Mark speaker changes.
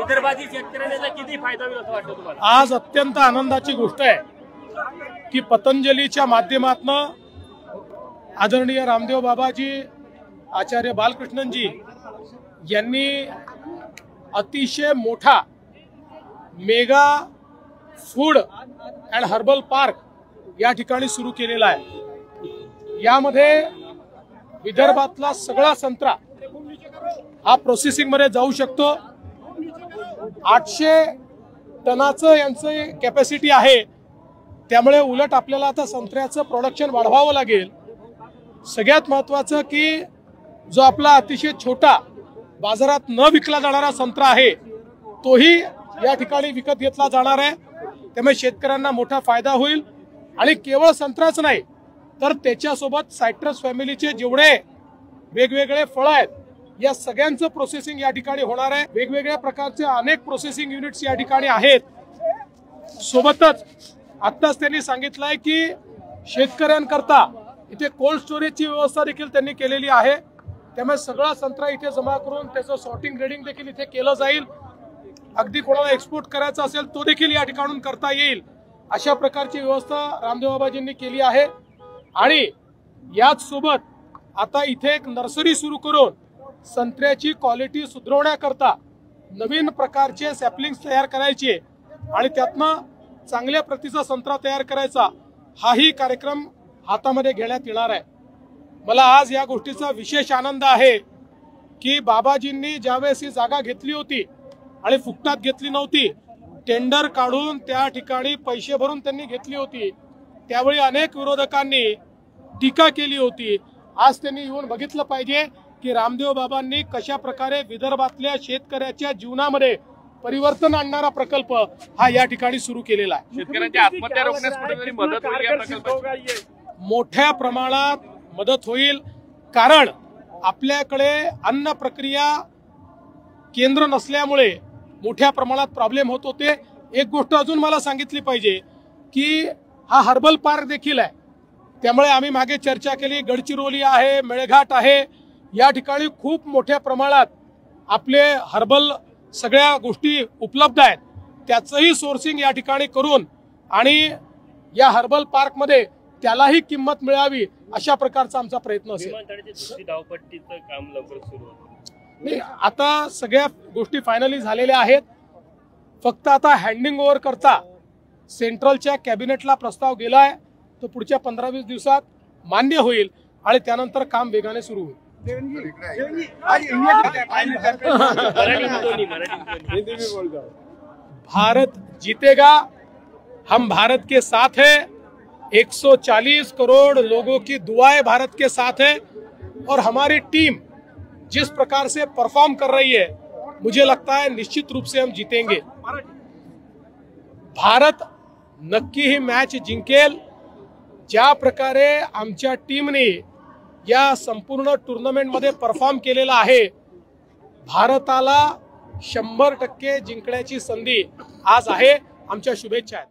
Speaker 1: विदर्भातील शेतकऱ्यांना किती फायदा होईल असं वाटतं तुम्हाला?
Speaker 2: आज अत्यंत आनंदाची गोष्ट आहे की पतंजलीच्या माध्यमातून आदरणीय रामदेव बाबाजी, आचार्य बालकृष्णनजी यांनी अतिशय मोठा mega food and herbal park या ठिकाणी सुरू केलेला आहे। यामध्ये विदर्भातला सगळा संत्रा हा प्रोसेसिंग मध्ये जाऊ शकतो। 800 टनाचं यांचं कॅपॅसिटी आहे, त्यामुळे उलट आपल्याला आता संत्र्याचं प्रोडक्शन वाढवावं लागेल। सगळ्यात महत्त्वाचं की जो आपला अतिशय छोटा बाजारात न विकला जाणारा संत्रा आहे तोही या ठिकाणी विकत घेतला जाणार आहे, त्यामुळे शेतकऱ्यांना मोठा फायदा होईल। आणि केवळ संत्राच नाही तर त्याच्यासोबत सायट्रस फॅमिलीचे जेवढे वेगवेगळे फळ आहेत या सगळ्यांचं प्रोसेसिंग या ठिकाणी होणार आहे। वेगवेगळ्या प्रकारचे अनेक प्रोसेसिंग युनिट्स या ठिकाणी आहेत। सोबतच आत्ताच त्यांनी सांगितलंय की शेतकऱ्यांकरता इथे कोल्ड स्टोरेजची व्यवस्था देखील त्यांनी केलेली आहे, त्यामुळे सगळा संत्रा इथे जमा करून त्याचं सॉर्टिंग ग्रेडिंग देखील इथे केलं जाईल। अगदी कोणाला एक्सपोर्ट करायचा असेल तो देखील या ठिकाणून करता येईल, अशा प्रकारची व्यवस्था रामदेव बाबाजींनी केली आहे। आणि याच सोबत आता इथे एक नर्सरी सुरू करून संत्र्याची क्वालिटी सुधारण्याकरता नवीन प्रकारचे सॅपलिंग्स तयार करायचे आणि त्यातनं चांगल्या प्रतीचा संत्रा तयार करायचा हाही कार्यक्रम हातामध्ये घेण्यात येणार आहे। मला आज या गोष्टीचा विशेष आनंद आहे की बाबाजींनी ज्यावेळेस ही जागा घेतली होती आणि फुकटात घेतली नव्हती, टेंडर काढून त्या ठिकाणी पैसे भरून त्यांनी घेतली होती, त्यावेळी अनेक विरोधकांनी टीका केली होती। आज त्यांनी येऊन बघितलं पाहिजे की रामदेव बाबांनी कशा प्रकारे विदर्भातल्या शेतकऱ्याच्या जीवनामध्ये परिवर्तन आणणारा प्रकल्प हा या ठिकाणी सुरू केलेला आहे।
Speaker 1: शेतकऱ्यांच्या आत्महत्या रोखण्यास कुठेतरी मदत होईल या प्रकल्पाची?
Speaker 2: मोठ्या प्रमाणात मदत होईल, कारण आपल्याकडे अन्न प्रक्रिया केंद्र नसल्यामुळे मोठ्या प्रमाणात प्रॉब्लेम होत होते। एक गोष्ट अजून मला सांगितली पाहिजे की हा हर्बल पार्क देखील आहे, त्यामुळे आम्ही मागे चर्चा केली, गडचिरोली आहे, मेळघाट आहे, या ठिकाणी खूप मोठ्या प्रमाणात आपले हर्बल सगळ्या गोष्टी उपलब्ध आहेत, त्याचंही सोर्सिंग या ठिकाणी करून आणि या हर्बल पार्क मध्ये त्यालाही किंमत मिळावी अशा प्रकारचा आमचा प्रयत्न असेल।
Speaker 1: धावपट्टीचं काम लवकर सुरू होतं?
Speaker 2: आता सगळ्या गोष्टी फायनली झालेल्या आहेत, फक्त आता हँडिंग ओव्हर करता सेंट्रलच्या कॅबिनेटला प्रस्ताव गेलाय, तो पुढच्या 15-20 दिवसात मान्य होईल आणि त्यानंतर काम वेगाने सुरू होईल। भारत जीतेगा, हम भारत के साथ हैं, 140 करोड़ लोगों की दुआएं भारत के साथ है और हमारी टीम जिस प्रकार से परफॉर्म कर रही है मुझे लगता है निश्चित रूप से हम जीतेंगे। भारत नक्की ही मॅच जिंकेल। ज्या प्रकारे आमच्या टीमने या संपूर्ण टूर्नामेंटमध्ये परफॉर्म केलेला आहे, भारताला 100% जिंकण्याची संधी आज आहे। आमच्या शुभेच्छा आहेत।